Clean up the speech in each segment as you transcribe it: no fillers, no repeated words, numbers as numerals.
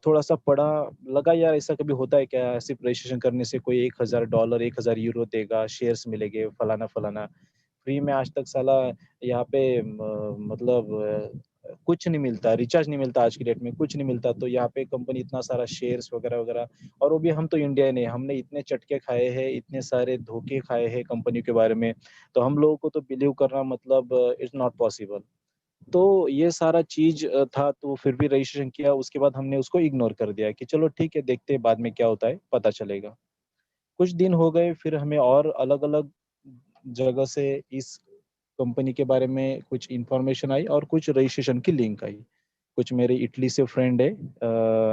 थोड़ा-सा पढ़ा, लगा यार ऐसा कभी होता है क्या? सिर्फ़ रजिस्ट्रेशन करने से कोई $1000 $1000 देगा, शेयर्स मिलेंगे, फलाना-फलाना। फ्री में आज तक साला यहाँ पे मतलब कुछ नहीं मिलता, रिचार्ज नहीं मिलता आज की डेट में, कुछ नहीं मिलता, तो यहाँ पे कंपनी इतना सारा शेयर्स वगैरह-वगैरह और वो भी हम तो इंडियन हैं, हमने इतने चटके खाए हैं, इतने सारे धोखे खाए हैं कंपनी के बारे में, तो हम लोगों को तो बिलीव करना मतलब इट्स नॉट पॉसिबल। तो ये सारा चीज़ था, तो फिर भी रजिस्ट्रेशन किया, उसके बाद हमने उसको इग्नोर कर दिया कि चलो ठीक है, देखते हैं बाद में क्या होता है, पता चलेगा। कुछ दिन हो गए, फिर हमें और अलग-अलग जगह से इस कंपनी के बारे में कुछ इन्फॉर्मेशन आई और कुछ रजिस्ट्रेशन की लिंक आई। कुछ मेरे इटली से फ्रेंड है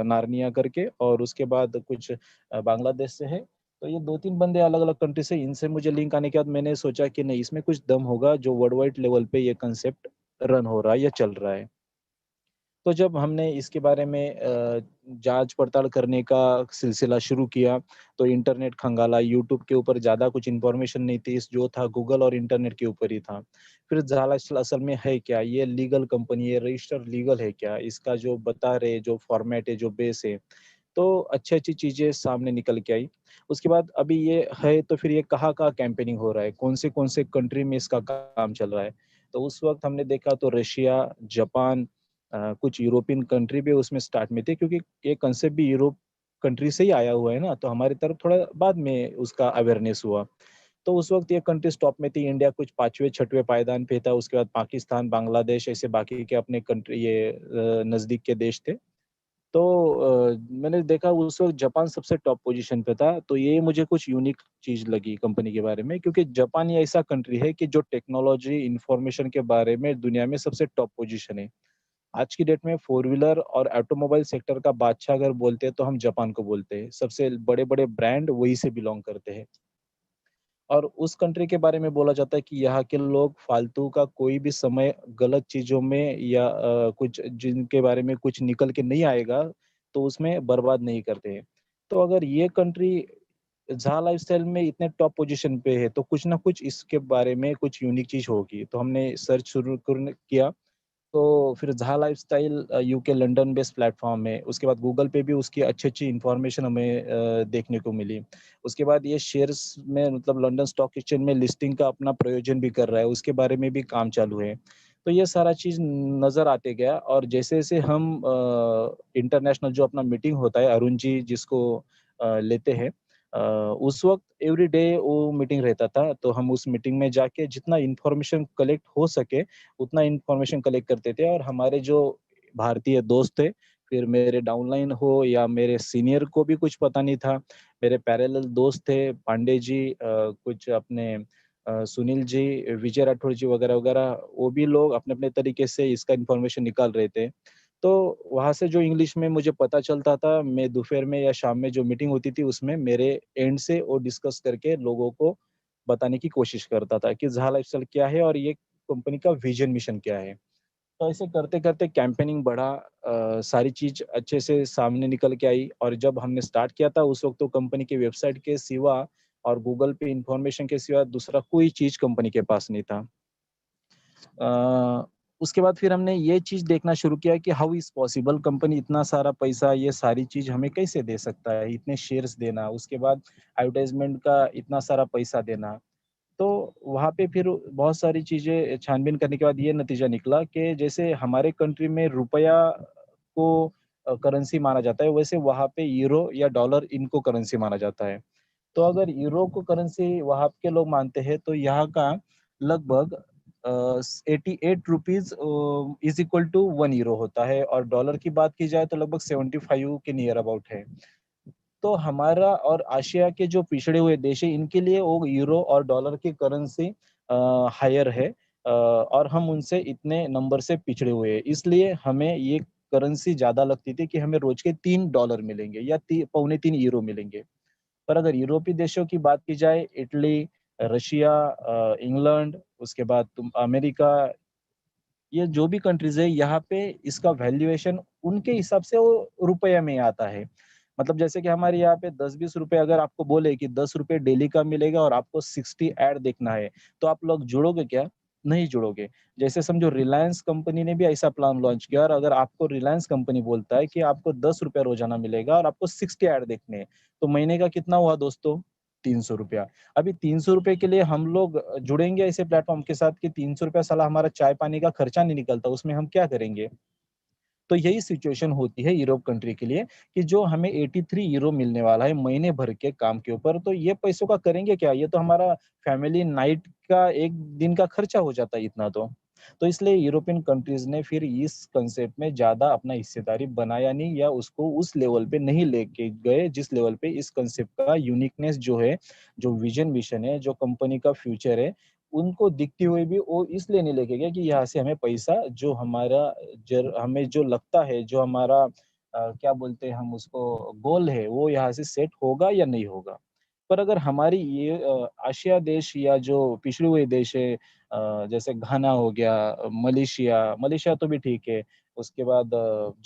नार्निया करके और उसके बाद कुछ बांग्लादेश से है। तो ये 2-3 बंदे अलग-अलग कंट्री से, इनसे मुझे लिंक आने के बाद मैंने सोचा कि नहीं, इसमें कुछ दम होगा जो वर्ल्ड वाइड लेवल पे ये कांसेप्ट रन हो रहा है या चल रहा है। तो जब हमने इसके बारे में जाँच-पड़ताल करने का सिलसिला शुरू किया, तो इंटरनेट खंगाला, यूट्यूब के ऊपर ज़्यादा कुछ इन्फॉर्मेशन नहीं थी, जो था गूगल और इंटरनेट के ऊपर ही था। फिर झाला असल असल में है क्या? ये लीगल कंपनी है, रजिस्टर लीगल है क्या? इसका जो बता रहे, जो फॉर्मेट है, जो बेस है, तो अच्छी-अच्छी चीज़ें सामने निकल के आई। उसके बाद अभी ये है, तो फिर ये कहाँ-कहाँ कैम्पेनिंग हो रहा है? कौन से कंट्री में इसका काम चल रहा है? तो उस वक़्त हमने देखा तो रशिया, जापान, कुछ यूरोपियन कंट्री भी उसमें स्टार्ट में थे, क्योंकि ये कांसेप्ट भी यूरोप कंट्री से ही आया हुआ है ना, तो हमारी तरफ थोड़ा बाद में उसका अवेयरनेस हुआ। तो उस वक़्त ये कंट्रीज़ टॉप में थी, इंडिया कुछ 5वें 6वें पायदान पे था, उसके बाद पाकिस्तान, बांग्लादेश ऐसे बाकी के अपने कंट्री ये नज़दीक के देश थे। तो मैंने देखा उस वक़्त जापान सबसे टॉप पोज़ीशन पे था, तो ये मुझे कुछ यूनिक चीज़ लगी कंपनी के बारे में, क्योंकि जापान ही ऐसा कंट्री है कि जो टेक्नोलॉजी, इन्फॉर्मेशन के बारे में दुनिया में सबसे टॉप पोज़ीशन है। आज की डेट में फ़ोर व्हीलर और ऑटोमोबाइल सेक्टर का बादशाह अगर बोलते हैं, तो हम जापान को बोलते हैं। सबसे बड़े-बड़े ब्रांड वहीं से बिलॉन्ग करते हैं। और उस कंट्री के बारे में बोला जाता है कि यहाँ के लोग फालतू का कोई भी समय गलत चीज़ों में या कुछ जिनके बारे में कुछ निकल के नहीं आएगा, तो उसमें बर्बाद नहीं करते हैं। तो अगर ये कंट्री ज़ा लाइफ़स्टाइल में इतने टॉप पोज़ीशन पे है, तो कुछ ना कुछ इसके बारे में कुछ यूनिक चीज़ होगी। तो हमने सर्च शुरू करने किया, तो फिर ज़हा lifestyle UK London based platform है। उसके बाद गूगल पे भी उसकी अच्छी-अच्छी इन्फॉर्मेशन हमें देखने को मिली। उसके बाद ये शेयर्स में मतलब लंदन स्टॉक एक्सचेंज में लिस्टिंग का अपना प्रयोजन भी कर रहा है, उसके बारे में भी काम चालू है। तो ये सारा चीज़ नज़र आते गया और जैसे-जैसे हम इंटरनेशनल जो अपना मीटिंग होता है, अरुण जी जिसको लेते हैं, अ, उस वक़्त एवरी डे वो मीटिंग रहता था, तो हम उस मीटिंग में जाके जितना इन्फॉर्मेशन कलेक्ट हो सके उतना इन्फॉर्मेशन कलेक्ट करते थे और हमारे जो भारतीय दोस्त थे, फिर मेरे डाउनलाइन हो या मेरे सीनियर को भी कुछ पता नहीं था। मेरे पैरेलल दोस्त थे, पांडे जी, कुछ अपने सुनील जी, विजय राठौर जी वगैरह-वगैरह, वो भी लोग अपने-अपने तरीके से इसका इन्फॉर्मेशन निकाल रहे थे। तो वहाँ से जो इंग्लिश में मुझे पता चलता था, मैं दोपहर में या शाम में जो मीटिंग होती थी, उसमें मेरे एंड से वो डिस्कस करके लोगों को बताने की कोशिश करता था कि ज़हा लाइफ़स्टाइल क्या है और ये कंपनी का विज़न मिशन क्या है। तो ऐसे करते-करते कैम्पेनिंग बढ़ा, सारी चीज़ अच्छे से सामने निकल के आई और जब हमने स्टार्ट किया था उस वक़्त तो कंपनी की वेबसाइट के सिवा और गूगल पे इन्फॉर्मेशन के सिवा दूसरा कोई चीज़ कंपनी के पास नहीं था। अ, उसके बाद फिर हमने ये चीज़ देखना शुरू किया कि हाउ इज़ पॉसिबल, कंपनी इतना सारा पैसा ये सारी चीज़ हमें कैसे दे सकता है? इतने शेयर्स देना, उसके बाद एडवर्टाइज़मेंट का इतना सारा पैसा देना। तो वहाँ पे फिर बहुत सारी चीज़ें छानबीन करने के बाद ये नतीजा निकला कि जैसे हमारे कंट्री में रुपया को करेंसी माना जाता है, वैसे वहाँ पे यूरो या डॉलर इनको करेंसी माना जाता है। तो अगर यूरो को करेंसी वहाँ के लोग मानते हैं, तो यहाँ का लगभग 88 इज़ इक्वल टू 1 यूरो होता है और डॉलर की बात की जाए तो लगभग 75 के नियर अबाउट है। तो हमारा और आशिया के जो पिछड़े हुए देश हैं, इनके लिए वो यूरो और डॉलर की करेंसी हायर है, और हम उनसे इतने नंबर से पिछड़े हुए हैं। इसलिए हमें ये करेंसी ज़्यादा लगती थी कि हमें रोज़ के 3 डॉलर मिलेंगे या ती पौने 3 यूरो मिलेंगे। पर अगर यूरोपीय देशों की बात की जाए, इटली, रशिया, इंग्लैंड, उसके बाद तुम अमेरिका, ये जो भी कंट्रीज़ है, यहाँ पे इसका वैल्यूएशन उनके हिसाब से वो रुपये में आता है। मतलब जैसे कि हमारे यहाँ पे 10-20 रुपए अगर आपको बोले कि ₹10 डेली का मिलेगा और आपको 60 ऐड देखना है, तो आप लोग जुड़ोगे क्या? नहीं जुड़ोगे। जैसे समझो रिलायंस कंपनी ने भी ऐसा प्लान लॉन्च किया, और अगर आपको रिलायंस कंपनी बोलता है कि आपको ₹10 रोज़ाना मिलेगा और आपको 60 ऐड देखने हैं, तो महीने का कितना हुआ दोस्तों? ₹300। अभी ₹300 के लिए हम लोग जुड़ेंगे ऐसे प्लेटफ़ॉर्म के साथ कि ₹300 साला हमारा चाय-पानी का खर्चा नहीं निकलता, उसमें हम क्या करेंगे? तो यही सिचुएशन होती है यूरोप कंट्री के लिए कि जो हमें 83 यूरो मिलने वाला है महीने भर के काम के ऊपर, तो ये पैसों का करेंगे क्या? ये तो हमारा फैमिली नाइट का 1 दिन का खर्चा हो जाता है इतना तो। तो इसलिए यूरोपियन कंट्रीज़ ने फिर इस कांसेप्ट में ज़्यादा अपना हिस्सेदारी बनाया नहीं, या उसको उस लेवल पे नहीं लेके गए जिस लेवल पे इस कांसेप्ट का यूनिकनेस जो है, जो विज़न मिशन है, जो कंपनी का फ्यूचर है, उनको दिखती हुई भी वो इसलिए नहीं लेके गए कि यहाँ से हमें पैसा जो हमारा जर हमें जो लगता है, जो हमारा क्या बोलते हैं हम उसको गोल है, वो यहाँ से सेट होगा या नहीं होगा। पर अगर हमारी ये आसिया देश या जो पिछड़े हुए देश है, जैसे घाना हो गया, मलेशिया मलेशिया तो भी ठीक है। उसके बाद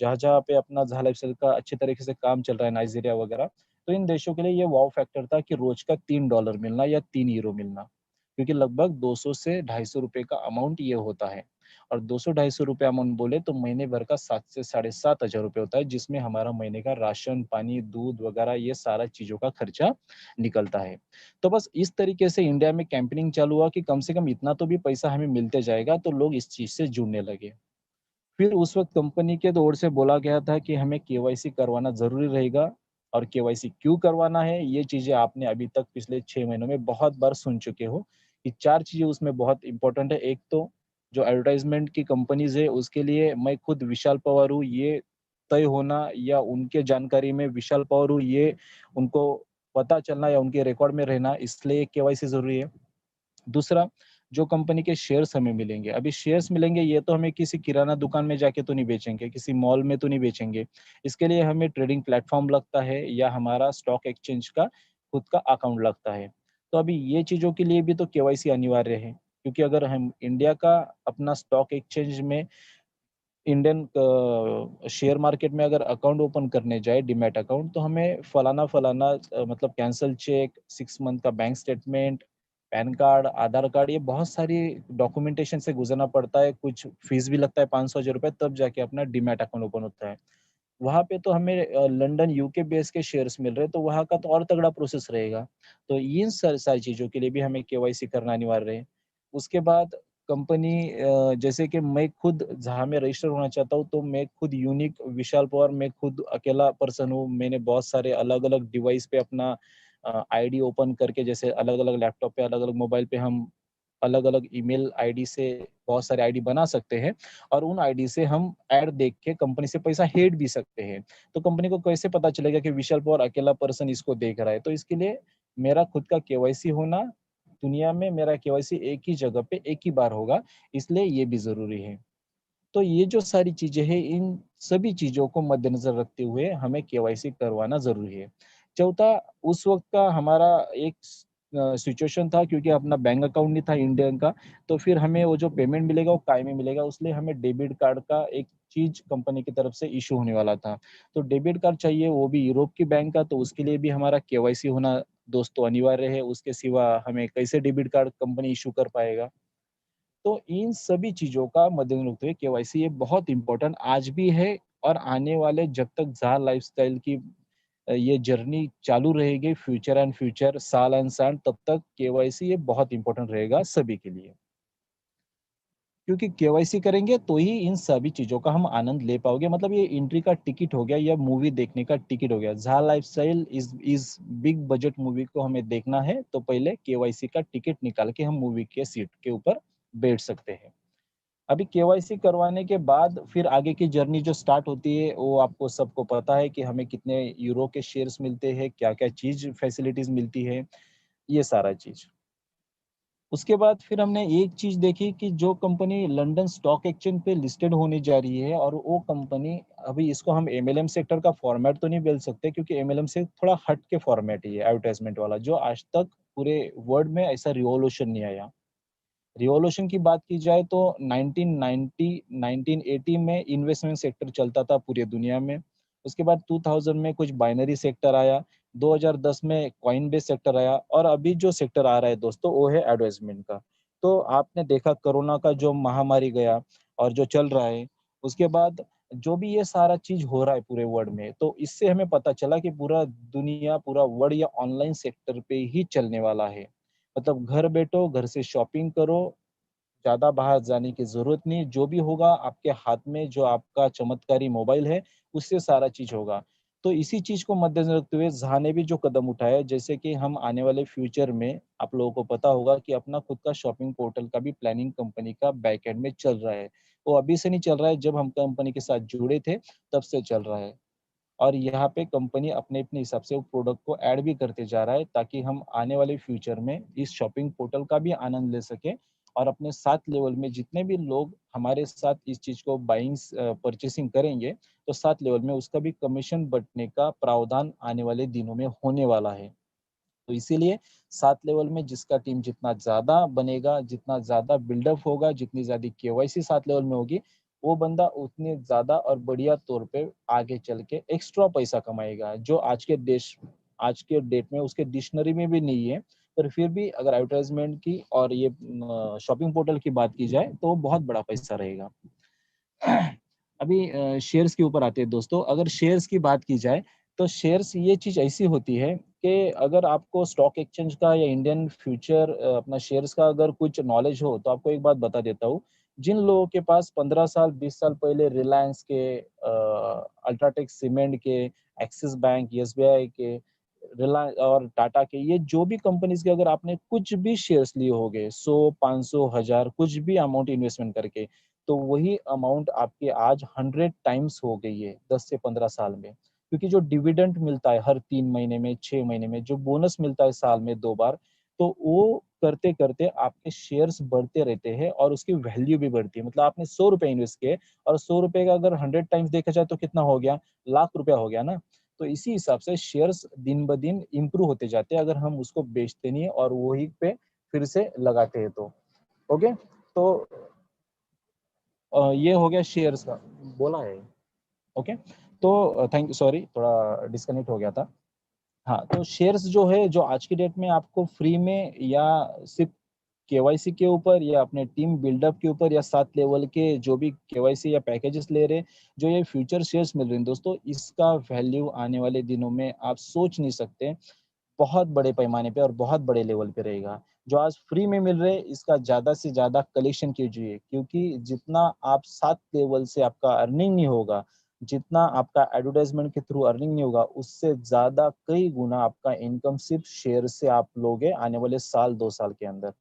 जहाँ-जहाँ पे अपना ज़ाह लाइफ़स्टाइल का अच्छे तरीके से काम चल रहा है, नाइजीरिया वगैरह, तो इन देशों के लिए ये वॉव फैक्टर था कि रोज़ का $3 मिलना या 3 यूरो मिलना। क्योंकि लगभग 200 से ₹250 का अमाउंट ये होता है, और 200-250 अमाउंट बोले तो महीने भर का 7 से साढ़े 7 हज़ार रुपए होता है, जिसमें हमारा महीने का राशन, पानी, दूध वगैरह ये सारा चीज़ों का खर्चा निकलता है। तो बस इस तरीके से इंडिया में कैंपेनिंग चालू हुआ कि कम से कम इतना तो भी पैसा हमें मिलते जाएगा, तो लोग इस चीज़ से जुड़ने लगे। फिर उस वक़्त कंपनी के ओर से बोला गया था कि हमें केवाईसी करवाना ज़रूरी रहेगा, और केवाईसी क्यों करवाना है, ये चीज़ें आपने अभी तक पिछले 6 महीनों में बहुत बार सुन चुके हो, कि 4 चीज़ें उसमें बहुत इम्पोर्टेंट है। एक तो जो एडवर्टाइज़मेंट की कंपनीज़ है, उसके लिए मैं खुद विशाल पवार हूँ, ये तय होना, या उनके जानकारी में विशाल पवार हूँ, ये उनको पता चलना या उनके रिकॉर्ड में रहना, इसलिए केवाईसी ज़रूरी है। दूसरा, जो कंपनी के शेयर्स हमें मिलेंगे, अभी शेयर्स मिलेंगे ये तो हमें किसी किराना दुकान में जाके तो नहीं बेचेंगे, किसी मॉल में तो नहीं बेचेंगे। इसके लिए हमें ट्रेडिंग प्लेटफ़ॉर्म लगता है, या हमारा स्टॉक एक्सचेंज का खुद का अकाउंट लगता है। तो अभी ये चीज़ों के लिए भी तो केवाईसी अनिवार्य है, क्योंकि अगर हम इंडिया का अपना स्टॉक एक्सचेंज में इंडियन शेयर मार्केट में अगर अकाउंट ओपन करने जाए, डीमैट अकाउंट, तो हमें फलाना-फलाना मतलब कैंसल चेक, 6 मंथ का बैंक स्टेटमेंट, पैन कार्ड, आधार कार्ड, ये बहुत सारी डॉक्यूमेंटेशन से गुज़रना पड़ता है। कुछ फीस भी लगता है 500 ₹1000 तब जाके अपना डीमैट अकाउंट ओपन होता है। वहाँ पे तो हमें लंदन, यूके बेस के शेयर्स मिल रहे हैं, तो वहाँ का तो और तगड़ा प्रोसेस रहेगा। तो इन सारी चीज़ों के लिए भी हमें केवाईसी करना अनिवार्य है। उसके बाद कंपनी जैसे कि मैं खुद जहाँ मैं रजिस्टर होना चाहता हूँ, तो मैं खुद यूनिक विशाल पवार, मैं खुद अकेला पर्सन हूँ। मैंने बहुत सारे अलग-अलग डिवाइस पे अपना आईडी ओपन करके, जैसे अलग-अलग लैपटॉप पे, अलग-अलग मोबाइल पे हम अलग-अलग ईमेल आईडी से बहुत सारे आईडी बना सकते हैं, और उन आईडी से हम ऐड देख के कंपनी से पैसा हेड भी सकते हैं। तो कंपनी को कैसे पता चलेगा कि विशाल पवार अकेला पर्सन इसको देख रहा है? तो इसके लिए मेरा खुद का केवाईसी होना, दुनिया में मेरा केवाईसी एक ही जगह पे एक ही बार होगा, इसलिए ये भी ज़रूरी है। तो ये जो सारी चीज़ें हैं, इन सभी चीज़ों को मद्देनज़र रखते हुए हमें केवाईसी करवाना ज़रूरी है। चौथा, उस वक़्त का हमारा एक सिचुएशन था, क्योंकि अपना बैंक अकाउंट नहीं था इंडियन का, तो फिर हमें वो जो पेमेंट मिलेगा वो कायमी मिलेगा, इसलिए हमें डेबिट कार्ड का एक चीज़ कंपनी की तरफ से इश्यू होने वाला था। तो डेबिट कार्ड चाहिए, वो भी यूरोप की बैंक का, तो उसके लिए भी हमारा केवाईसी होना दोस्तों अनिवार्य है, उसके सिवा हमें कैसे डेबिट कार्ड कंपनी इश्यू कर पाएगा? तो इन सभी चीज़ों का मद्देनज़र रखते हुए केवाईसी ये बहुत इम्पोर्टेंट आज भी है, और आने वाले जब तक ज़ा लाइफ़स्टाइल की ये जर्नी चालू रहेगी, फ्यूचर एंड फ्यूचर, साल एंड साल, तब तक केवाईसी ये बहुत इम्पोर्टेंट रहेगा सभी के लिए। क्योंकि केवाईसी करेंगे तो ही इन सभी चीज़ों का हम आनंद ले पाओगे, मतलब ये एंट्री का टिकट हो गया, या मूवी देखने का टिकट हो गया। ज़ा lifestyle is big budget movie को हमें देखना है, तो पहले केवाईसी का टिकट निकाल के हम मूवी के सीट के ऊपर बैठ सकते हैं। अभी केवाईसी करवाने के बाद फिर आगे की जर्नी जो स्टार्ट होती है, वो आपको सबको पता है कि हमें कितने यूरो के शेयर्स मिलते हैं, क्या-क्या चीज़ फैसिलिटीज़ मिलती है, ये सारा चीज़। उसके बाद फिर हमने एक चीज़ देखी कि जो कंपनी लंदन स्टॉक एक्सचेंज पे लिस्टेड होने जा रही है, और वो कंपनी, अभी इसको हम एमएलएम सेक्टर का फॉर्मेट तो नहीं बोल सकते, क्योंकि एमएलएम से थोड़ा हट के फॉर्मेट है ये एडवर्टाइज़मेंट वाला, जो आज तक पूरे वर्ल्ड में ऐसा रिवॉल्यूशन नहीं आया। रिवॉल्यूशन की बात की जाए तो 1990 1980 में इन्वेस्टमेंट सेक्टर चलता था पूरी दुनिया में। उसके बाद 2000 में कुछ बाइनरी सेक्टर आया, 2010 में कॉइन बेस सेक्टर आया, और अभी जो सेक्टर आ रहा है दोस्तों, वो है एडवर्टाइज़मेंट का। तो आपने देखा कोरोना का जो महामारी गया और जो चल रहा है, उसके बाद जो भी ये सारा चीज़ हो रहा है पूरे वर्ल्ड में, तो इससे हमें पता चला कि पूरा दुनिया, पूरा वर्ल्ड या ऑनलाइन सेक्टर पे ही चलने वाला है। मतलब घर बैठो, घर से शॉपिंग करो, ज़्यादा बाहर जाने की ज़रूरत नहीं, जो भी होगा आपके हाथ में जो आपका चमत्कारी मोबाइल है, उससे सारा चीज़ होगा। तो इसी चीज़ को मद्देनज़र रखते हुए ज़हा ने भी जो कदम उठाया, जैसे कि हम आने वाले फ्यूचर में आप लोगों को पता होगा कि अपना खुद का शॉपिंग पोर्टल का भी प्लानिंग कंपनी का बैक एंड में चल रहा है। वो अभी से नहीं चल रहा है, जब हम कंपनी के साथ जुड़े थे, तब से चल रहा है। और यहाँ पे कंपनी अपने-अपने हिसाब से वो प्रोडक्ट को ऐड भी करते जा रहा है, ताकि हम आने वाले फ्यूचर में इस शॉपिंग पोर्टल का भी आनंद ले सकें और अपने साथ लेवल में जितने भी लोग हमारे साथ इस चीज़ को परचेसिंग करेंगे, तो साथ लेवल में उसका भी कमीशन बँटने का प्रावधान आने वाले दिनों में होने वाला है। तो इसीलिए 7 लेवल में जिसका टीम जितना ज़्यादा बनेगा, जितना ज़्यादा बिल्डअप होगा, जितनी ज़्यादा केवाईसी 7 लेवल में होगी, वो बंदा उतने ज़्यादा और बढ़िया तौर पे आगे चल के एक्स्ट्रा पैसा कमाएगा, जो आज के डेट में उसके डिक्शनरी में भी नहीं है। पर फिर भी अगर एडवर्टाइज़मेंट की और ये शॉपिंग पोर्टल की बात की जाए, तो बहुत बड़ा पैसा रहेगा। अभी शेयर्स के ऊपर आते हैं दोस्तों, अगर शेयर्स की बात की जाए, तो शेयर्स ये चीज़ ऐसी होती है कि अगर आपको स्टॉक एक्सचेंज का या इंडियन फ्यूचर अपना शेयर्स का अगर कुछ नॉलेज हो, तो आपको एक बात बता देता हूँ। जिन लोगों के पास 15 साल, 20 साल पहले रिलायंस के, अल्ट्राटेक सीमेंट के, एक्सिस बैंक, एसबीआई के, और टाटा के, ये जो भी कंपनीज़ के अगर आपने कुछ भी शेयर्स लिए होंगे, 100, 500, 1000 कुछ भी अमाउंट इन्वेस्टमेंट करके, तो वही अमाउंट आपके आज 100 टाइम्स हो गई है 10 से 15 साल में। क्योंकि जो डिविडेंड मिलता है हर 3 महीने में, 6 महीने में, जो बोनस मिलता है साल में 2 बार, तो वो करते-करते आपके शेयर्स बढ़ते रहते हैं और उसकी वैल्यू भी बढ़ती है। मतलब आपने ₹100 इन्वेस्ट किए और ₹100 का अगर 100 टाइम्स देखा जाए तो कितना हो गया? लाख रुपया हो गया ना? तो इसी हिसाब से शेयर्स दिन-ब-दिन इम्प्रूव होते जाते हैं अगर हम उसको बेचते नहीं और वहीं पे फिर से लगाते हैं तो। ओके? तो ये हो गया शेयर्स का, बोला है। ओके, तो थैंक यू, सॉरी थोड़ा डिस्कनेक्ट हो गया था। हाँ, तो शेयर्स जो है, जो आज की डेट में आपको फ्री में या सिर्फ केवाईसी के ऊपर या अपने टीम बिल्डअप के ऊपर या 7 लेवल के जो भी केवाईसी या पैकेजेस ले रहे हैं, जो ये फ्यूचर शेयर्स मिल रहे हैं दोस्तों, इसका वैल्यू आने वाले दिनों में आप सोच नहीं सकते। बहुत बड़े पैमाने पे और बहुत बड़े लेवल पे रहेगा। जो आज फ्री में मिल रहे हैं, इसका ज़्यादा से ज़्यादा कलेक्शन कीजिए, क्योंकि जितना आप 7 लेवल से आपका अर्निंग नहीं होगा, जितना आपका एडवर्टाइज़मेंट के थ्रू अर्निंग नहीं होगा, उससे ज़्यादा कई गुना आपका इनकम सिर्फ शेयर से आप लोगे आने वाले साल 2 साल के अंदर।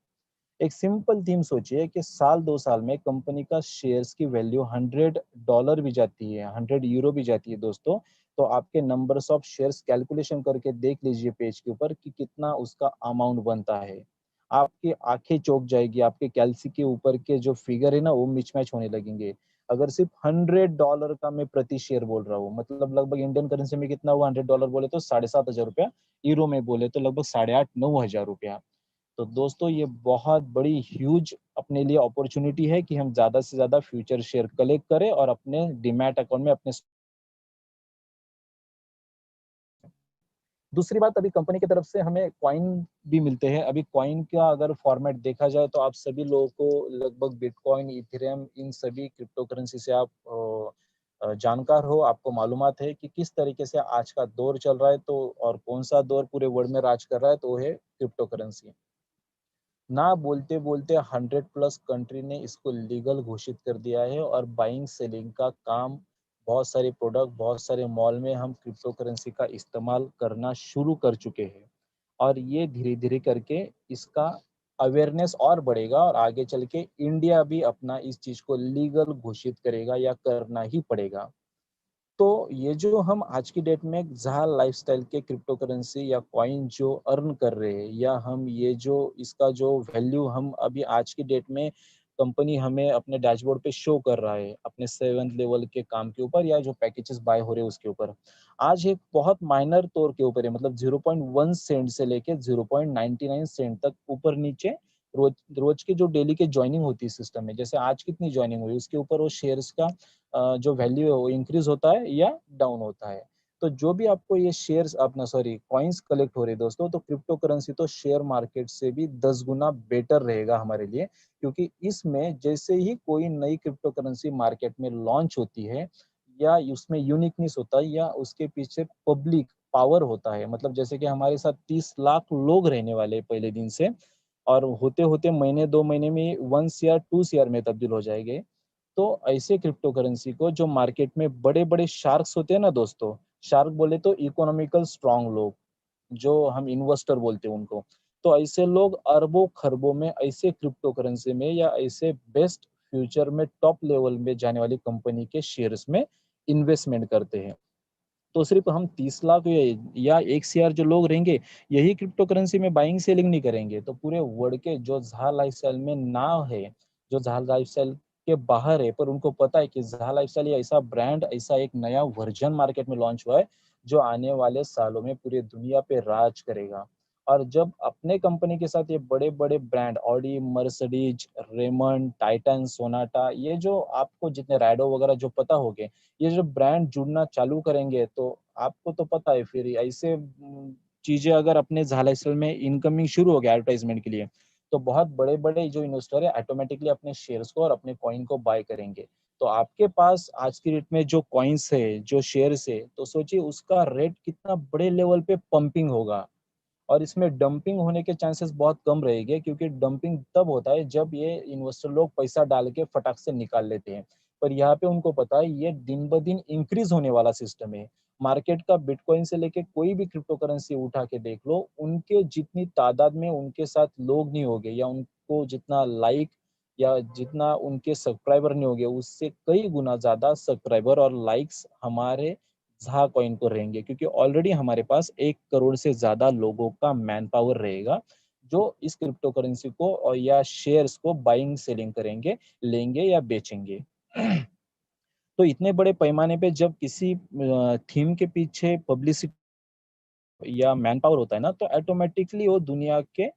एक सिंपल थीम सोचिए कि साल 2 साल में कंपनी का शेयर्स की वैल्यू $100 भी जाती है, €100 भी जाती है दोस्तों। तो आपके नंबर्स ऑफ शेयर्स कैलकुलेशन करके देख लीजिए पेज के ऊपर कि कितना उसका अमाउंट बनता है। आपकी आँखें चौंक जाएगी, आपके कैलसी के ऊपर के जो फिगर है ना, वो मिच-मैच होने लगेंगे। अगर सिर्फ $100 का मैं प्रति शेयर बोल रहा हूँ, मतलब लगभग इंडियन करेंसी में कितना हुआ, $100 बोले तो ₹7,500, यूरो में बोले तो लगभग 8,500-9,000 रुपया। तो दोस्तों, ये बहुत बड़ी ह्यूज अपने लिए अपॉर्च्युनिटी है कि हम ज़्यादा से ज़्यादा फ्यूचर शेयर कलेक्ट करें और अपने डीमैट अकाउंट में अपने। दूसरी बात, अभी कंपनी की तरफ से हमें कॉइन भी मिलते हैं। अभी कॉइन का अगर फॉर्मेट देखा जाए तो आप सभी लोगों को लगभग बिटकॉइन, इथेरियम, इन सभी क्रिप्टो करेंसी से आप जानकार हो, आपको मालूमात है कि किस तरीके से आज का दौर चल रहा है, तो और कौन-सा दौर पूरे वर्ल्ड में राज कर रहा है, तो वो है क्रिप्टो करेंसी। ना बोलते-बोलते 100 प्लस कंट्री ने इसको लीगल घोषित कर दिया है और बाइंग सेलिंग का काम, बहुत सारे प्रोडक्ट, बहुत सारे मॉल में हम क्रिप्टो करेंसी का इस्तेमाल करना शुरू कर चुके हैं। और ये धीरे-धीरे करके इसका अवेयरनेस और बढ़ेगा और आगे चल के इंडिया भी अपना इस चीज़ को लीगल घोषित करेगा या करना ही पड़ेगा। तो ये जो हम आज की डेट में ज़हा लाइफ़स्टाइल के क्रिप्टो करेंसी या कॉइन जो अर्न कर रहे हैं, या हम ये जो इसका जो वैल्यू हम अभी आज की डेट में कंपनी हमें अपने डैशबोर्ड पे शो कर रहा है, अपने 7th लेवल के काम के ऊपर या जो पैकेजेस बाय हो रहे हैं उसके ऊपर। आज एक बहुत माइनर तौर के ऊपर है, मतलब 0.1 सेंट से लेके 0.99 सेंट तक ऊपर-नीचे रोज़ रोज़ की जो डेली की जॉइनिंग होती है सिस्टम में, जैसे आज कितनी जॉइनिंग हुई, उसके ऊपर वो शेयर्स का जो वैल्यू है वो इंक्रीज़ होता है या डाउन होता है। तो जो भी आपको ये शेयर्स अपना सॉरी कॉइन्स कलेक्ट हो रहे हैं दोस्तों, तो क्रिप्टो करेंसी तो शेयर मार्केट से भी 10 गुना बेटर रहेगा हमारे लिए, क्योंकि इसमें जैसे ही कोई नई क्रिप्टो करेंसी मार्केट में लॉन्च होती है या उसमें यूनिकनेस होता है या उसके पीछे पब्लिक पावर होता है, मतलब जैसे कि हमारे साथ 30 लाख लोग रहने वाले हैं पहले दिन से, और होते-होते महीने 2 महीने में 1 सीआर 2 सीआर में तब्दील हो जाएँगे। तो ऐसे क्रिप्टो करेंसी को जो मार्केट में बड़े-बड़े शार्क्स होते हैं ना दोस्तों, शार्क बोले तो इकोनॉमिकल स्ट्रॉन्ग लोग, जो हम इन्वेस्टर बोलते हैं उनको। तो ऐसे लोग अरबों-खरबों में ऐसे क्रिप्टो करेंसी में या ऐसे बेस्ट फ्यूचर में टॉप लेवल में जाने वाली कंपनी के शेयर्स में इन्वेस्टमेंट करते हैं। तो सिर्फ हम 30 लाख या 1 सीआर जो लोग रहेंगे, यही क्रिप्टो करेंसी में बाइंग सेलिंग नहीं करेंगे। तो पूरे वर्ल्ड के जो ज़हा लाइफ़स्टाइल में नाव है, जो ज़हा लाइफ़स्टाइल के बाहर है, पर उनको पता है कि ज़हा लाइफ़स्टाइल ये ऐसा ब्रांड, ऐसा एक नया वर्ज़न मार्केट में लॉन्च हुआ है, जो आने वाले सालों में पूरी दुनिया पे राज करेगा। और जब अपने कंपनी के साथ ये बड़े-बड़े brand Audi, Mercedes, Raymond, Titan, Sonata, ये जो आपको जितने रैडो वगैरह जो पता होंगे, ये जो ब्रांड जुड़ना चालू करेंगे, तो आपको तो पता है फिर ऐसे चीज़ें अगर अपने ज़ाला में इनकमिंग शुरू हो गया एडवर्टाइज़मेंट के लिए, तो बहुत बड़े-बड़े जो इन्वेस्टर है ऑटोमैटिकली अपने शेयर्स को और अपने कॉइन को बाय करेंगे। तो आपके पास आज की डेट में जो कॉइन्स है, जो शेयर्स है, तो सोचिए उसका रेट कितना बड़े लेवल पे पंपिंग होगा। और इसमें डंपिंग होने के चांसेस बहुत कम रहेंगे, क्योंकि डंपिंग तब होता है जब ये इन्वेस्टर लोग पैसा डाल के फटाक से निकाल लेते हैं। पर यहाँ पे उनको पता है ये दिन ब दिन इंक्रीज होने वाला सिस्टम है। मार्केट का बिटकॉइन से लेके कोई भी क्रिप्टो करेंसी उठा के देख लो, उनके जितनी तादाद में उनके साथ लोग नहीं होंगे या उनको जितना लाइक या जितना उनके सब्सक्राइबर नहीं होंगे, उससे कई गुना ज़्यादा सब्सक्राइबर और लाइक्स हमारे ज़हा कॉइन को रहेंगे, क्योंकि ऑलरेडी हमारे पास 1 करोड़ से ज़्यादा लोगों का मैन पावर रहेगा, जो इस क्रिप्टो करेंसी को और या शेयर्स को बाइंग सेलिंग करेंगे, लेंगे या बेचेंगे। तो इतने बड़े पैमाने पे जब किसी थीम के पीछे पब्लिसिटी या मैन पावर होता है ना, तो ऑटोमेटिकली वो दुनिया के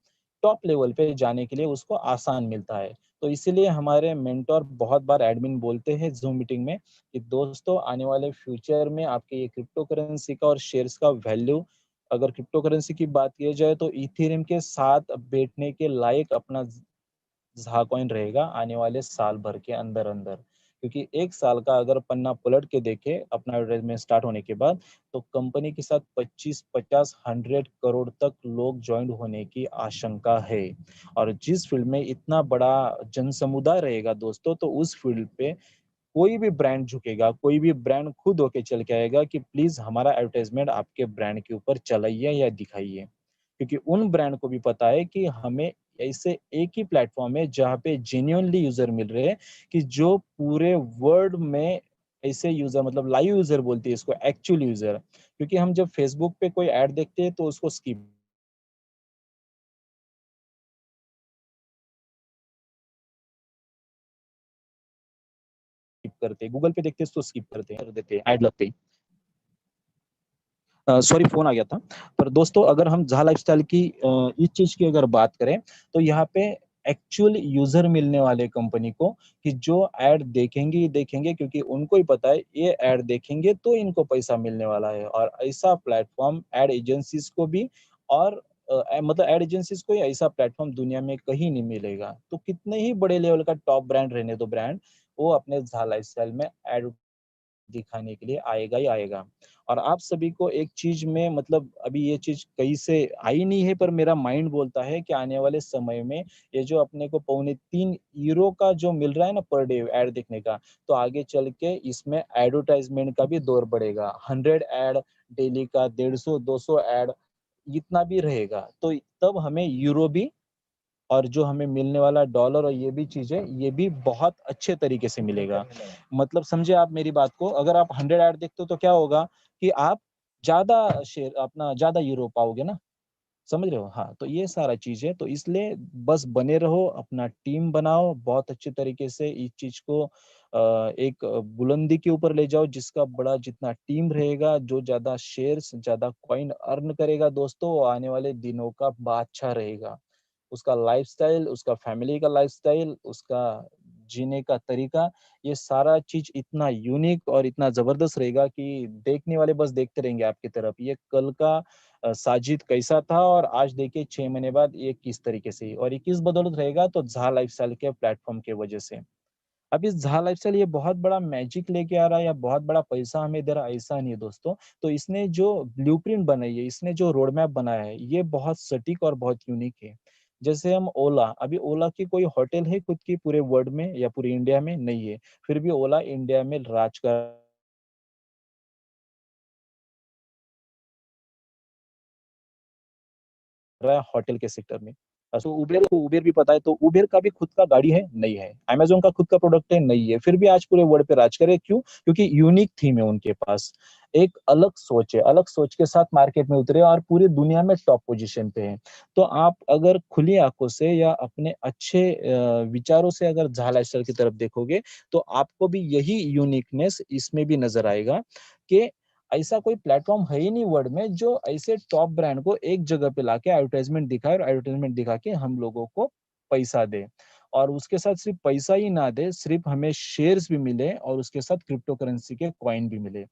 टॉप लेवल पे जाने के लिए उसको आसान मिलता है। तो इसीलिए हमारे मेंटर बहुत बार एडमिन बोलते हैं ज़ूम मीटिंग में कि दोस्तों आने वाले फ्यूचर में आपके ये क्रिप्टो करेंसी का और शेयर्स का वैल्यू, अगर क्रिप्टो करेंसी की बात की जाए तो इथेरियम के साथ बैठने के लायक अपना ज़हा कॉइन रहेगा आने वाले साल भर के अंदर-अंदर। क्योंकि 1 साल का अगर पन्ना पलट के देखें अपना एडवर्टाइज़मेंट स्टार्ट होने के बाद, तो कंपनी के साथ 25, 50, 100 करोड़ तक लोग जॉइन होने की आशंका है। और जिस फील्ड में इतना बड़ा जनसमुदाय रहेगा दोस्तों, तो उस फील्ड पे कोई भी ब्रांड झुकेगा, कोई भी ब्रांड खुद होके चल के आएगा कि प्लीज़ हमारा एडवर्टाइज़मेंट आपके ब्रांड के ऊपर चलाइए या दिखाइए। क्योंकि उन ब्रांड को भी पता है कि हमें ऐसे एक ही प्लेटफ़ॉर्म है जहाँ पे जेन्युइनली यूज़र मिल रहे हैं, कि जो पूरे वर्ल्ड में ऐसे यूज़र, मतलब लाइव यूज़र बोलते हैं इसको, एक्चुअल यूज़र। क्योंकि हम जब फेसबुक पे कोई ऐड देखते हैं तो उसको स्किप करते हैं, गूगल पे देखते हैं तो स्किप करते हैं, कर देते हैं, ऐड लगते ही। सॉरी फ़ोन आ गया था। पर दोस्तों अगर हम ज़हा लाइफ़स्टाइल की इस चीज़ की अगर बात करें, तो यहाँ पे एक्चुअल यूज़र मिलने वाले कंपनी को, कि जो ऐड देखेंगे ही देखेंगे, क्योंकि उनको ही पता है ये ऐड देखेंगे तो इनको पैसा मिलने वाला है। और ऐसा प्लेटफ़ॉर्म ऐड एजेंसीज़ को भी और मतलब ऐड एजेंसीज़ को ही ऐसा प्लेटफ़ॉर्म दुनिया में कहीं नहीं मिलेगा। तो कितने ही बड़े लेवल का टॉप ब्रांड रहने दो ब्रांड, वो अपने ज़हा लाइफ़स्टाइल में ऐड दिखाने के लिए आएगा ही आएगा। और आप सभी को एक चीज़ में, मतलब अभी ये चीज़ कहीं से आई नहीं है, पर मेरा माइंड बोलता है कि आने वाले समय में ये जो अपने को पौने 3 यूरो का जो मिल रहा है ना पर डे ऐड देखने का, तो आगे चल के इसमें एडवर्टाइज़मेंट का भी दौर बढ़ेगा। 100 ऐड डेली का 150 200 ऐड इतना भी रहेगा। तो तब हमें यूरो भी और जो हमें मिलने वाला डॉलर और ये भी चीज़ें, ये भी बहुत अच्छे तरीके से मिलेगा। मतलब समझे आप मेरी बात को, अगर आप 100 ऐड देखते हो तो क्या होगा कि आप ज़्यादा शेयर अपना ज़्यादा यूरो पाओगे ना, समझ रहे हो? हाँ, तो ये सारा चीज़ है, तो इसलिए बस बने रहो, अपना टीम बनाओ, बहुत अच्छे तरीके से इस चीज़ को एक बुलंदी के ऊपर ले जाओ, जिसका बड़ा जितना टीम रहेगा, जो ज़्यादा शेयर्स, ज़्यादा कॉइन अर्न करेगा दोस्तों, वो आने वाले दिनों का बादशाह रहेगा। उसका लाइफ़स्टाइल, उसका फैमिली का लाइफ़स्टाइल, उसका जीने का तरीका, ये सारा चीज़ इतना यूनिक और इतना ज़बरदस्त रहेगा कि देखने वाले बस देखते रहेंगे आपकी तरफ। ये कल का साजिद कैसा था और आज देखिए 6 महीने बाद ये किस तरीके से, और ये किस बदौलत रहेगा, तो ज़ा लाइफ़स्टाइल के प्लेटफ़ॉर्म की वजह से। अब इस ज़ा लाइफ़स्टाइल ये बहुत बड़ा मैजिक लेके आ रहा है या बहुत बड़ा पैसा हमें दे रहा है, ऐसा नहीं है दोस्तों। तो इसने जो ब्लूप्रिंट बनाई है, इसने जो रोड मैप बनाया है, ये बहुत सटीक और बहुत यूनिक है। जैसे हम ओला, अभी ओला की कोई होटल है खुद की पूरे वर्ल्ड में या पूरे इंडिया में? नहीं है। फिर भी ओला इंडिया में राज कर रहा है होटल के सेक्टर में। तो उबेर को उबेर भी पता है, तो उबेर का भी खुद का गाड़ी है? नहीं है। अमेज़न का खुद का प्रोडक्ट है? नहीं है। फिर भी आज पूरे वर्ल्ड पे राज कर रहे हैं, क्यों? क्योंकि यूनिक थीम है उनके पास। एक अलग सोच है, अलग सोच के साथ मार्केट में उतरे और पूरी दुनिया में टॉप पोज़ीशन पे हैं। तो आप अगर खुली आँखों से या अपने अच्छे विचारों से अगर ज़ा लाइफ़स्टाइल की तरफ देखोगे, तो आपको भी यही यूनिकनेस इसमें भी नज़र आएगा कि ऐसा कोई प्लेटफ़ॉर्म है ही नहीं वर्ल्ड में जो ऐसे टॉप ब्रांड को एक जगह पे लाके एडवर्टाइज़मेंट दिखाए और एडवर्टाइज़मेंट दिखा के हम लोगों को पैसा दे। और उसके साथ सिर्फ़ पैसा ही ना दे, सिर्फ़ हमें शेयर्स भी मिले और उसके साथ क्रिप्टो करेंसी के कॉइन भी मिले।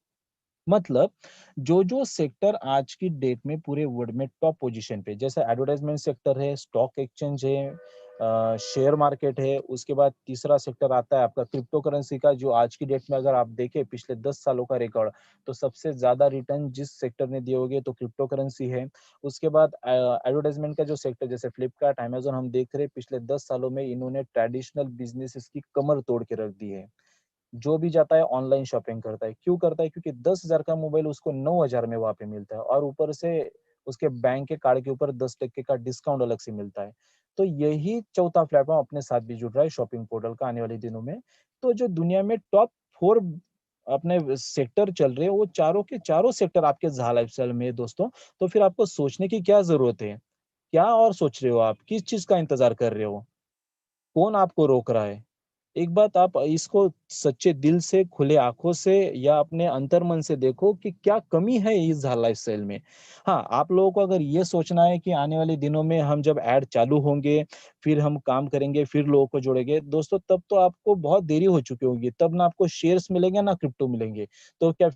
मतलब जो-जो सेक्टर आज की डेट में पूरे वर्ल्ड में टॉप पोजीशन पे, जैसे एडवर्टाइज़मेंट सेक्टर है, स्टॉक एक्सचेंज है, शेयर मार्केट है, उसके बाद तीसरा सेक्टर आता है आपका क्रिप्टो करेंसी का, जो आज की डेट में अगर आप देखें पिछले 10 सालों का रिकॉर्ड, तो सबसे ज़्यादा रिटर्न जिस सेक्टर ने दिए होंगे तो क्रिप्टो करेंसी है। उसके बाद एडवर्टाइज़मेंट का जो सेक्टर जैसे फ्लिपकार्ट, अमेज़न हम देख रहे हैं पिछले 10 सालों में इन्होंने ट्रेडिशनल बिज़नेसेस की कमर तोड़ के रख दी है। जो भी जाता है ऑनलाइन शॉपिंग करता है। क्यों करता है? क्योंकि 10,000 का मोबाइल उसको 9,000 में वहाँ पे मिलता है और ऊपर से उसके बैंक के कार्ड के ऊपर 10% का डिस्काउंट अलग से मिलता है। तो यही चौथा प्लेटफ़ॉर्म अपने साथ भी जुड़ रहा है शॉपिंग पोर्टल का आने वाले दिनों में। तो जो दुनिया में टॉप 4 अपने सेक्टर चल रहे हैं, वो चारों के चारों सेक्टर आपके ज़ा लाइफ़स्टाइल में है दोस्तों। तो फिर आपको सोचने की क्या ज़रूरत है? क्या और सोच रहे हो आप? किस चीज़ का इंतज़ार कर रहे हो? कौन आपको रोक रहा है? एक बात आप इसको सच्चे दिल से, खुले आँखों से या अपने अंतर्मन से देखो कि क्या कमी है इस लाइफ़स्टाइल में। हाँ, आप लोगों को अगर ये सोचना है कि आने वाले दिनों में हम जब ऐड चालू होंगे, फिर हम काम करेंगे, फिर लोगों को जोड़ेंगे, दोस्तों तब तो आपको बहुत देरी हो चुकी होगी। तब ना आपको शेयर्स मिलेंगे, ना क्रिप्टो मिलेंगे। तो क्या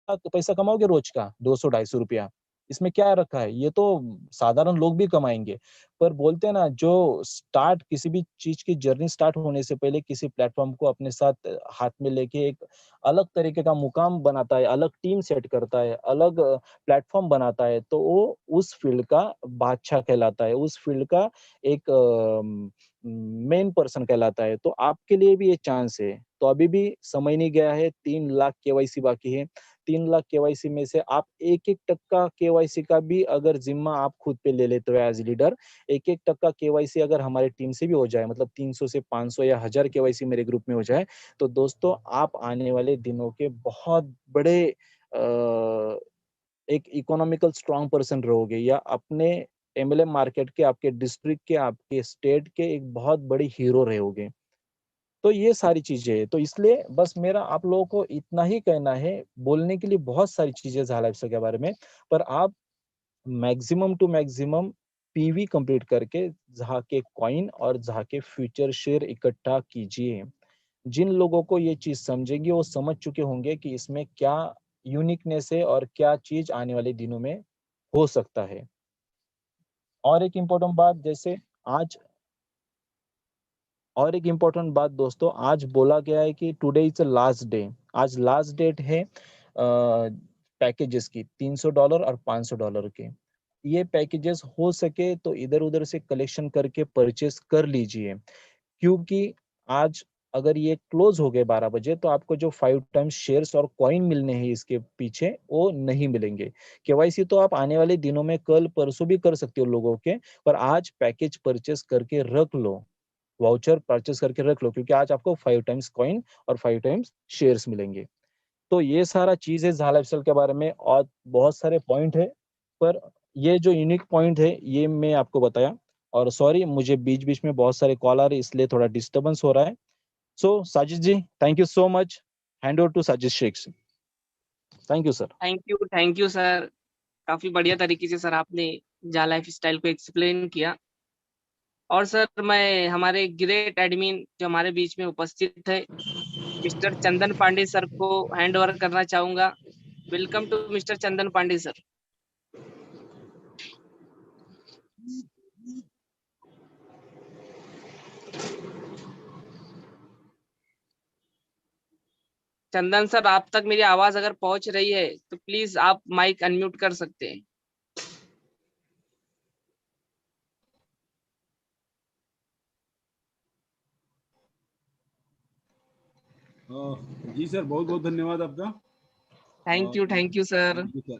तो पैसा कमाओगे रोज का 200-250 रुपया। इसमें क्या रखा है? ये तो साधारण लोग भी कमाएँगे। पर बोलते हैं ना जो स्टार्ट किसी भी चीज़ की जर्नी स्टार्ट होने से पहले किसी प्लेटफ़ॉर्म को अपने साथ हाथ में लेके एक अलग तरीके का मुकाम बनाता है, अलग टीम सेट करता है, अलग प्लेटफ़ॉर्म बनाता है, तो वो उस फ़ील्ड का बादशाह कहलाता है, उस फ़ील्ड का एक मेन पर्सन कहलाता है। तो आपके लिए भी ये चांस है। तो अभी भी समय नहीं गया है, 3 लाख केवाईसी बाकी है। 3 लाख केवाईसी में से आप 1-1 टक्का केवाईसी का भी अगर ज़िम्मा आप खुद पे ले लेते हो एज़ लीडर, 1-1 टक्का केवाईसी अगर हमारी टीम से भी हो जाए, मतलब 300 से 500 या 1000 केवाईसी मेरे ग्रुप में हो जाए, तो दोस्तों आप आने वाले दिनों के बहुत बड़े एक इकोनॉमिकल स्ट्रॉन्ग पर्सन रहोगे या अपने एमएलएम मार्केट के, आपके डिस्ट्रिक्ट के, आपके स्टेट के एक बहुत बड़ी हीरो रहोगे। तो ये सारी चीज़ें हैं। तो इसलिए बस मेरा आप लोगों को इतना ही कहना है, बोलने के लिए बहुत सारी चीज़ें ज़ा लाइफ़स्टाइल के बारे में, पर आप maximum to maximum PV complete करके ज़हा के कॉइन और ज़हा के फ्यूचर शेयर इकट्ठा कीजिए। जिन लोगों को ये चीज़ समझेंगे, वो समझ चुके होंगे कि इसमें क्या यूनिकनेस है और क्या चीज़ आने वाले दिनों में हो सकता है। और एक इम्पोर्टेंट बात जैसे आज और एक इम्पोर्टेंट बात दोस्तों, आज बोला गया है कि today is the last day. आज लास्ट डेट है पैकेजेस की $300 और $500 के। ये पैकेजेस हो सके तो इधर-उधर से कलेक्शन करके परचेज़ कर लीजिए। क्योंकि आज अगर ये क्लोज़ हो गए 12 बजे तो आपको जो 5 टाइम्स शेयर्स और कॉइन मिलने हैं इसके पीछे, वो नहीं मिलेंगे। केवाईसी तो आप आने वाले दिनों में कल-परसों भी कर सकते हो लोगों के, पर आज पैकेज परचेज़ करके रख लो। वाउचर परचेज़ करके रख लो क्योंकि आज आपको 5 टाइम्स कॉइन और 5 टाइम्स शेयर्स मिलेंगे। तो ये सारा चीज़ है ज़ा लाइफ़स्टाइल के बारे में और बहुत सारे पॉइंट हैं, पर ये जो यूनिक पॉइंट है, ये मैं आपको बताया और सॉरी मुझे बीच-बीच में बहुत सारे कॉल आ रहे हैं इसलिए थोड़ा डिस्टर्बेंस हो रहा है। So Sajid ji, thank you so much. Hand over to Sajid Shaikh. Thank you sir. Thank you sir. काफ़ी बढ़िया तरीके से सर आपने जा लाइफ़स्टाइल को एक्सप्लेन किया। और सर मैं हमारे ग्रेट एडमिन जो हमारे बीच में उपस्थित है मिस्टर चंदन पांडे सर को हैंड ओवर करना चाहूंगा। Welcome to mister Chandan Pandey sir. Chandan sir, आप तक मेरी आवाज अगर पहुंच रही है तो प्लीज आप माइक अनम्यूट कर सकते हैं। जी सर, बहुत बहुत धन्यवाद आपका। Thank you sir. जी सर,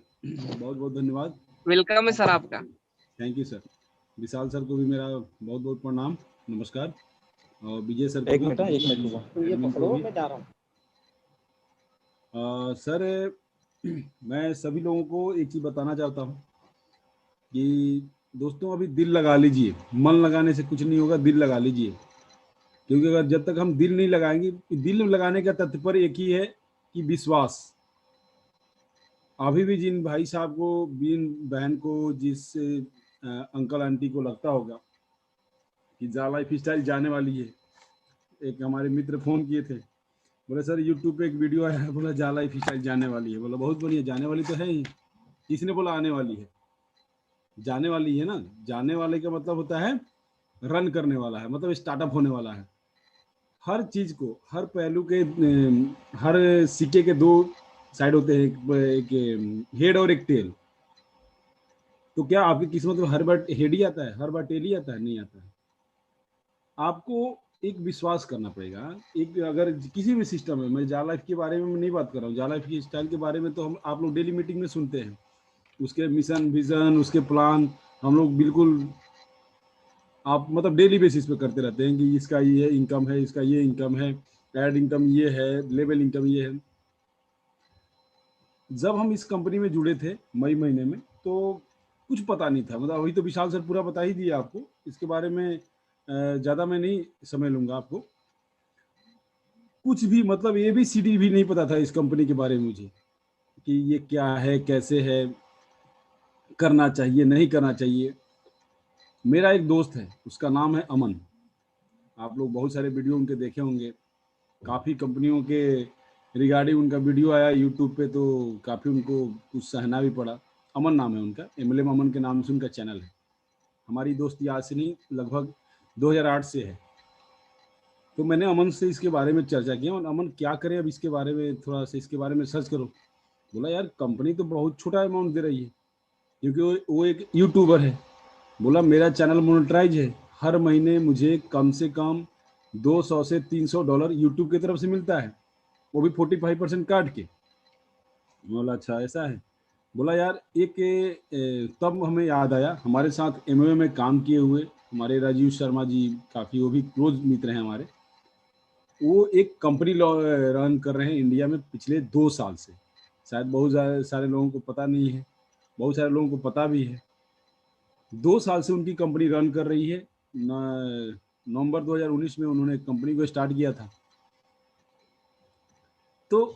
बहुत बहुत धन्यवाद। वेलकम है सर आपका। Thank you sir. Vishal sir को भी मेरा बहुत बहुत प्रणाम, नमस्कार। और विजय सर को एक भी, मिनट, एक मिनट रुको। एडमिन को भी। मैं जा रहा हूँ सर। मैं सभी लोगों को एक चीज़ बताना चाहता हूँ कि दोस्तों अभी दिल लगा लीजिए, मन लगाने से कुछ नहीं होगा, दिल लगा लीजिए। क्योंकि अगर जब तक हम दिल नहीं लगाएंगे, दिल लगाने का तात्पर्य एक ही है कि विश्वास। अभी भी जिन भाई साहब को, जिन बहन को, जिस अंकल आंटी को लगता होगा कि जा लाइफ स्टाइल जाने वाली है, एक हमारे मित्र फोन किए थे, बोले सर यूट्यूब पे एक वीडियो आया है, बोला जा लाइफ स्टाइल जाने वाली है। बोला बहुत बढ़िया, जाने वाली तो है ही, किसने बोला आने वाली है? जाने वाली है ना। जाने वाले का मतलब होता है रन करने वाला है, मतलब स्टार्टअप होने वाला है। हर चीज को, हर पहलू के, हर सिक्के के दो साइड होते हैं, एक हेड और एक टेल। तो क्या आपकी किस्मत में हर बार हेड ही आता है, हर बार टेल ही आता है? नहीं आता है। आपको एक विश्वास करना पड़ेगा। एक अगर किसी भी सिस्टम में, मैं जा लाइफ के बारे में नहीं बात कर रहा हूँ, जा लाइफ की स्टाइल के बारे में तो हम आप लोग डेली मीटिंग में सुनते हैं, उसके मिशन विजन, उसके प्लान हम लोग बिल्कुल, आप मतलब डेली बेसिस पे करते रहते हैं कि इसका ये इनकम है, इसका ये इनकम है, एड इनकम ये है, लेवल इनकम ये है। जब हम इस कंपनी में जुड़े थे मई महीने में, तो कुछ पता नहीं था, मतलब अभी तो विशाल सर पूरा बता ही दिया आपको, इसके बारे में ज़्यादा मैं नहीं समय लूँगा आपको। कुछ भी मतलब ABCD भी नहीं पता था इस कंपनी के बारे में मुझे, कि ये क्या है, कैसे है, करना चाहिए नहीं करना चाहिए। मेरा एक दोस्त है, उसका नाम है अमन। आप लोग बहुत सारे वीडियो उनके देखे होंगे, काफ़ी कंपनियों के रिगार्डिंग उनका वीडियो आया यूट्यूब पे, तो काफ़ी उनको कुछ सहना भी पड़ा। अमन नाम है उनका, MLM अमन के नाम से उनका चैनल है। हमारी दोस्ती आज से नहीं, लगभग 2008 से है। तो मैंने अमन से इसके बारे में चर्चा की, और अमन क्या करें अब इसके बारे में, थोड़ा सा इसके बारे में सर्च करो। बोला यार कंपनी तो बहुत छोटा अमाउंट दे रही है, क्योंकि वो एक यूट्यूबर है। बोला मेरा चैनल मोनेटाइज है, हर महीने मुझे कम से कम $200 से $300 यूट्यूब की तरफ से मिलता है, वो भी 45% काट के। बोला अच्छा ऐसा है। बोला यार एक तब हमें याद आया, हमारे साथ MOA में काम किए हुए हमारे राजीव शर्मा जी, काफ़ी वो भी क्लोज मित्र हैं हमारे। वो एक कंपनी रन कर रहे हैं इंडिया में पिछले 2 साल से। शायद बहुत सारे लोगों को पता नहीं है, बहुत सारे लोगों को पता भी है। 2 साल से उनकी कंपनी रन कर रही है। नवंबर 2019 में उन्होंने कंपनी को स्टार्ट किया था। तो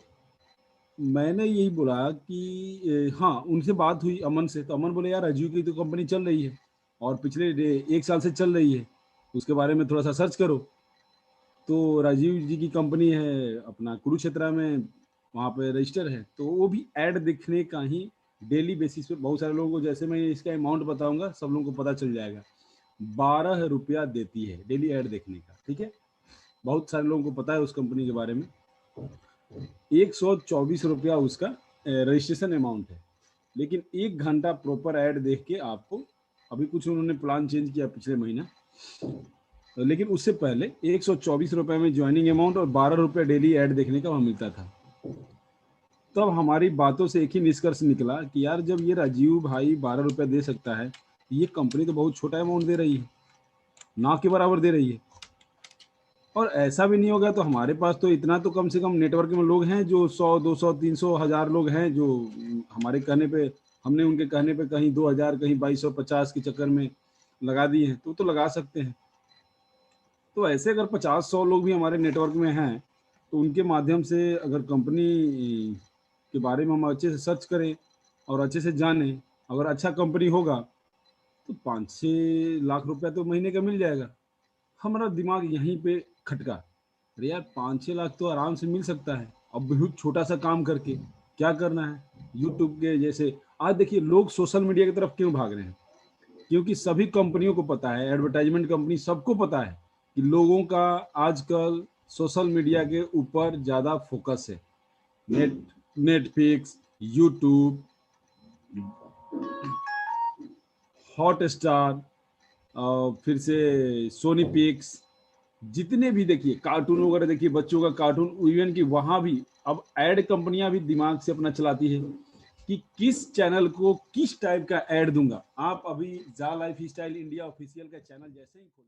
मैंने यही बोला कि हाँ, उनसे बात हुई अमन से, तो अमन बोले यार अजीव की तो कंपनी चल रही है, और पिछले 1 साल से चल रही है, उसके बारे में थोड़ा सा सर्च करो। तो राजीव जी की कंपनी है अपना कुरुक्षेत्र में, वहाँ पे रजिस्टर है, तो वो भी ऐड दिखने का ही डेली बेसिस पे बहुत सारे लोगों को, जैसे मैं इसका अमाउंट बताऊंगा सब लोगों को पता चल जाएगा। 12 रुपया देती है डेली ऐड देखने का, ठीक है। बहुत सारे लोगों को पता है उस कंपनी के बारे में। 124 रुपया उसका रजिस्ट्रेशन अमाउंट है, लेकिन 1 घंटा प्रॉपर ऐड देख के आपको, अभी कुछ उन्होंने प्लान चेंज किया पिछले महीना, लेकिन उससे पहले 124 रुपये में ज्वाइनिंग अमाउंट और 12 रुपये डेली ऐड देखने का वहाँ मिलता था। तब हमारी बातों से एक ही निष्कर्ष निकला कि यार जब ये राजीव भाई 12 रुपये दे सकता है, ये कंपनी तो बहुत छोटा अमाउंट दे रही है, ना के बराबर दे रही है। और ऐसा भी नहीं होगा तो हमारे पास तो इतना तो कम से कम नेटवर्क में लोग हैं जो 100, 200, 300, 1000 लोग हैं, जो हमारे कहने पे, हमने उनके कहने पे कहीं 2000, कहीं 2250 के चक्कर में लगा दिए हैं, तो लगा सकते हैं। तो ऐसे अगर 50-100 लोग भी हमारे नेटवर्क में हैं, तो उनके माध्यम से अगर कंपनी के बारे में हम अच्छे से सर्च करें और अच्छे से जानें, अगर अच्छा कंपनी होगा तो 5-6 लाख रुपया तो महीने का मिल जाएगा। हमारा दिमाग यहीं पे खटका, अरे यार 5-6 लाख तो आराम से मिल सकता है। अब बहुत छोटा सा काम करके क्या करना है, यूट्यूब के जैसे आज देखिए लोग सोशल मीडिया की तरफ क्यों भाग रहे हैं, क्योंकि सभी कंपनियों को पता है, एडवर्टाइजमेंट कंपनी सबको पता है कि लोगों का आजकल सोशल मीडिया के ऊपर ज़्यादा फोकस है। नेटफ्लिक्स, यूट्यूब, हॉटस्टार, फिर से सोनी पिक्स, जितने भी देखिए कार्टून वगैरह देखिए, बच्चों का कार्टून, इवन कि वहां भी अब एड कंपनियां भी दिमाग से अपना चलाती है कि किस चैनल को किस टाइप का एड दूंगा। आप अभी जा लाइफ स्टाइल इंडिया ऑफिशियल का चैनल जैसे ही खोलें